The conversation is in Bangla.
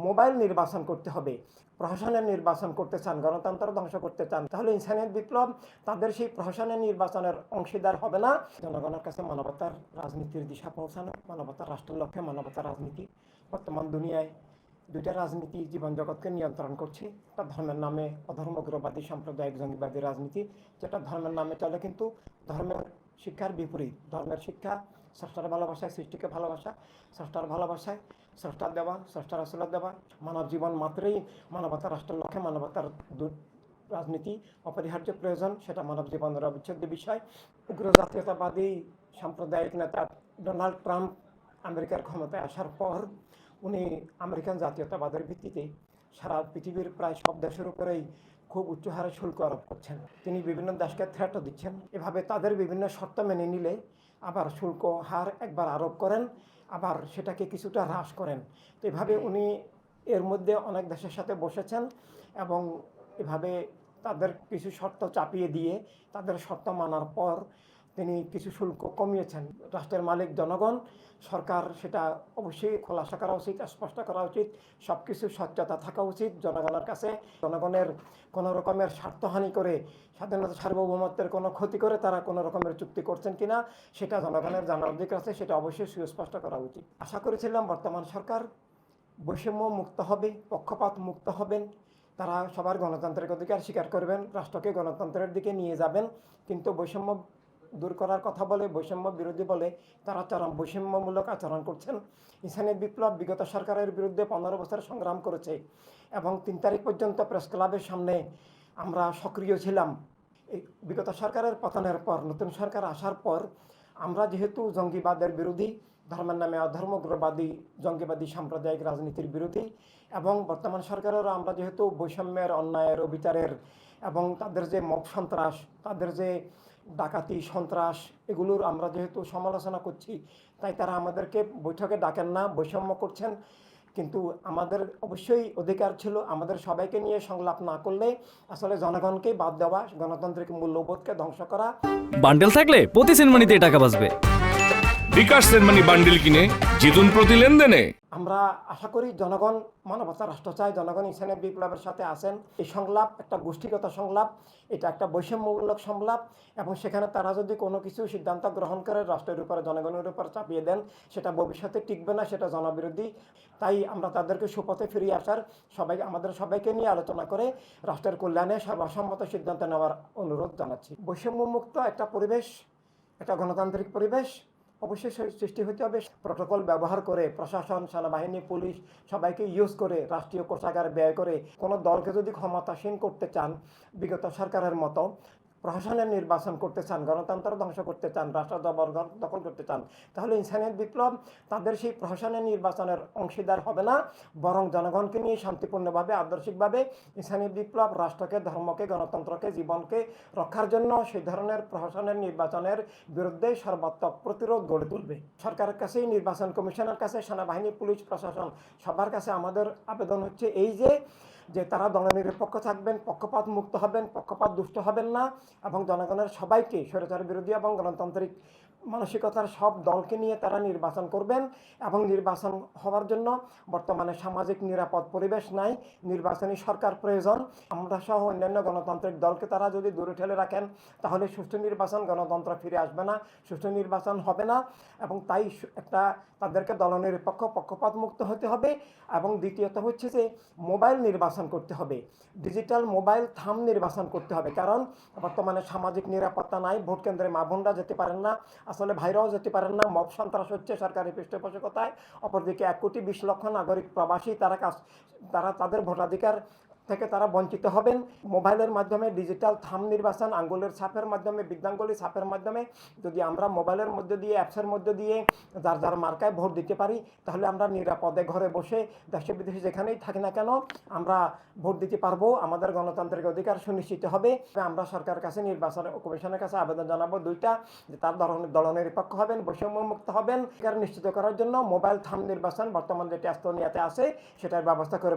মোবাইল নির্বাচন করতে হবে, প্রহসনের নির্বাচন করতে চান, গণতন্ত্র ধ্বংস করতে চান, তাহলে ইনসানিয়ত বিপ্লব তাদের সেই প্রহসনের নির্বাচনের অংশীদার হবে না। জনগণের কাছে মানবতার রাজনীতির দিশা পৌঁছানো, মানবতার রাষ্ট্রের লক্ষ্যে মানবতার রাজনীতি। বর্তমান দুনিয়ায় দুইটা রাজনীতি জীবন জগৎকে নিয়ন্ত্রণ করছে। একটা ধর্মের নামে অধর্মগ্রবাদী সাম্প্রদায়িক জঙ্গিবাদী রাজনীতি, যেটা ধর্মের নামে চলে কিন্তু ধর্মের শিক্ষার বিপরীত। ধর্মের শিক্ষা স্রষ্টার ভালোবাসায়, সৃষ্টিকে ভালোবাসা, স্রষ্টার ভালোবাসায়, স্রষ্টার দেওয়া, স্রষ্টার আসলের দেওয়া, মানব জীবন মাত্রই মানবতার রাষ্ট্রের লক্ষ্যে মানবতার রাজনীতি অপরিহার্য প্রয়োজন, সেটা মানব জীবনের অবিচ্ছেদ্য বিষয়। উগ্র জাতীয়তাবাদী সাম্প্রদায়িক নেতা ডোনাল্ড ট্রাম্প আমেরিকার ক্ষমতায় আসার পর উনি আমেরিকান জাতীয়তাবাদের ভিত্তিতে সারা পৃথিবীর প্রায় সব দেশের উপরেই খুব উচ্চ হারে শুল্ক আরোপ করছেন। তিনি বিভিন্ন দেশকে থ্রেটও দিচ্ছেন। এভাবে তাদের বিভিন্ন শর্ত মেনে নিলে আবার শুল্ক হার একবার আরোপ করেন, আবার সেটাকে কিছুটা হ্রাস করেন। তো এভাবে উনি এর মধ্যে অনেক দেশের সাথে বসেছেন এবং এভাবে তাদের কিছু শর্ত চাপিয়ে দিয়ে তাদের শর্ত মানার পর তিনি কিছু শুল্ক কমিয়েছেন। রাষ্ট্রের মালিক জনগণ, সরকার সেটা অবশ্যই খোলাসা করা উচিত, স্পষ্ট করা উচিত, সব কিছু স্বচ্ছতা থাকা উচিত জনগণের কাছে। জনগণের কোনো রকমের স্বার্থহানি করে, স্বাধীনতা সার্বভৌমত্বের কোনো ক্ষতি করে তারা কোনো রকমের চুক্তি করছেন কিনা সেটা জনগণের জানার অধিকার আছে, সেটা অবশ্যই সুস্পষ্ট করা উচিত। আশা করেছিলাম বর্তমান সরকার বৈষম্য মুক্ত হবে, পক্ষপাত মুক্ত হবেন, তারা সবার গণতান্ত্রিক অধিকার স্বীকার করবেন, রাষ্ট্রকে গণতন্ত্রের দিকে নিয়ে যাবেন। কিন্তু বৈষম্য দূর করার কথা বলে, বৈষম্য বিরোধী বলে তারা চরম বৈষম্যমূলক আচরণ করছেন। ইনসানিয়ত বিপ্লব বিগত সরকারের বিরুদ্ধে 15 বছর সংগ্রাম করেছে এবং 3 তারিখ পর্যন্ত প্রেস ক্লাবের সামনে আমরা সক্রিয় ছিলাম। এই বিগত সরকারের পতনের পর নতুন সরকার আসার পর আমরা যেহেতু জঙ্গিবাদের বিরোধী, ধর্মের নামে অধর্মগ্রবাদী জঙ্গিবাদী সাম্প্রদায়িক রাজনীতির বিরোধী, এবং বর্তমান সরকারেরও আমরা যেহেতু বৈষম্যের, অন্যায়ের, অবিচারের এবং তাদের যে মব সন্ত্রাস, তাদের যে ডাকাতি সন্ত্রাস, এগুলোর আমরা যেহেতু সমালোচনা করছি, তাই তারা আমাদেরকে বৈঠকে ডাকেন না, বৈষম্য করছেন। কিন্তু আমাদের অবশ্যই অধিকার ছিল আমাদের সবাইকে নিয়ে সংলাপ না করলে আসলে জনগণকে বাদ দেওয়া, গণতান্ত্রিক মূল্যবোধকে ধ্বংস করা। বান্ডেল থাকলে প্রতি সেনমানিতে টাকা বাঁচবে। বিকাশ সেনমানি বান্ডেল কিনে জিতুন প্রতি লেনদেনে। আমরা আশা করি জনগণ মানবতা রাষ্ট্র চায়, জনগণ ইনসানিয়ত বিপ্লবের সাথে আছেন। এই সংলাপ একটা গোষ্ঠীগত সংলাপ, এটা একটা বৈষম্যমূলক সংলাপ, এবং সেখানে তারা যদি কোনো কিছু সিদ্ধান্ত গ্রহণ করে রাষ্ট্রের উপরে, জনগণের উপর চাপিয়ে দেন, সেটা ভবিষ্যতে টিকবে না, সেটা জনবিরোধী। তাই আমরা তাদেরকে সুপথে ফিরিয়ে আসার, আমাদের সবাইকে নিয়ে আলোচনা করে রাষ্ট্রের কল্যাণে সর্বসম্মত সিদ্ধান্ত নেওয়ার অনুরোধ জানাচ্ছি। বৈষম্যমুক্ত একটা পরিবেশ, একটা গণতান্ত্রিক পরিবেশ অবশ্যই সৃষ্টি হতে হবে। প্রোটোকল ব্যবহার করে প্রশাসন, সেনাবাহিনী, পুলিশ সবাইকে ইউজ করে, রাষ্ট্রীয় কোষাগার ব্যয় করে কোনো দলকে যদি ক্ষমতাসীন করতে চান, বিগত সরকারের মতো প্রহসনের নির্বাচন করতে চান, গণতন্ত্র ধ্বংস করতে চান, রাষ্ট্র দখল করতে চান, তাহলে ইনসানিয়ত বিপ্লব তাদের সেই প্রহসনের নির্বাচনের অংশীদার হবে না, বরং জনগণকে নিয়ে শান্তিপূর্ণভাবে, আদর্শিকভাবে ইনসানিয়ত বিপ্লব রাষ্ট্রকে, ধর্মকে, গণতন্ত্রকে, জীবনকে রক্ষার জন্য সেই ধরনের প্রহসনের নির্বাচনের বিরুদ্ধে সর্বাত্মক প্রতিরোধ গড়ে তুলবে। সরকারের কাছেই, নির্বাচন কমিশনের কাছে, সেনাবাহিনী, পুলিশ, প্রশাসন সবার কাছে আমাদের আবেদন হচ্ছে এই যে তারা দলনিরপেক্ষ থাকবেন, পক্ষপাত মুক্ত হবেন, পক্ষপাত দুষ্ট হবেন না, এবং জনগণের সবাইকে, স্বৈরাচার বিরোধী এবং গণতান্ত্রিক মানসিকতার সব দলকে নিয়ে তারা নির্বাচন করবেন। এবং নির্বাচন হওয়ার জন্য বর্তমানে সামাজিক নিরাপদ পরিবেশ নাই, নির্বাচনী সরকার প্রয়োজন। আমরা সহ অন্যান্য গণতান্ত্রিক দলকে তারা যদি দূরে ঠেলে রাখেন, তাহলে সুষ্ঠু নির্বাচন, গণতন্ত্র ফিরে আসবে না, সুষ্ঠু নির্বাচন হবে না। এবং তাই তাদেরকে দলনিরপেক্ষ, পক্ষপাত মুক্ত হতে হবে। এবং দ্বিতীয়ত হচ্ছে যে মোবাইল নির্বাচন করতে হবে, ডিজিটাল মোবাইল থাম নির্বাচন করতে হবে। কারণ বর্তমানে সামাজিক নিরাপত্তা নাই, ভোট কেন্দ্রে মা বোনরা যেতে পারেন না, আসলে ভাইরাও যেতে পারেন না, মব সন্ত্রাস হচ্ছে সরকারি পৃষ্ঠপোষকতায়। অপরদিকে 1,20,00,000 নাগরিক প্রবাসী, তারা তাদের ভোটাধিকার থেকে তারা বঞ্চিত হবেন। মোবাইলের মাধ্যমে ডিজিটাল থাম নির্বাচন, আঙ্গুলের ছাপের মাধ্যমে, বৃদ্ধাঙ্গুলি ছাপের মাধ্যমে যদি আমরা মোবাইলের মধ্যে দিয়ে, অ্যাপসের মধ্যে দিয়ে যার যার মার্কায় ভোট দিতে পারি, তাহলে আমরা নিরাপদে ঘরে বসে দেশে বিদেশে যেখানেই থাকি না কেন আমরা ভোট দিতে পারবো, আমাদের গণতান্ত্রিক অধিকার সুনিশ্চিত হবে। আমরা সরকারের কাছে, নির্বাচন কমিশনের কাছে আবেদন জানাবো দুইটা, যে তার দলনিরপেক্ষ হবেন, বৈষম্যমুক্ত হবেন, নিশ্চিত করার জন্য মোবাইল থাম নির্বাচন বর্তমান যেটি এস্তোনিয়াতে আছে সেটার ব্যবস্থা করবেন।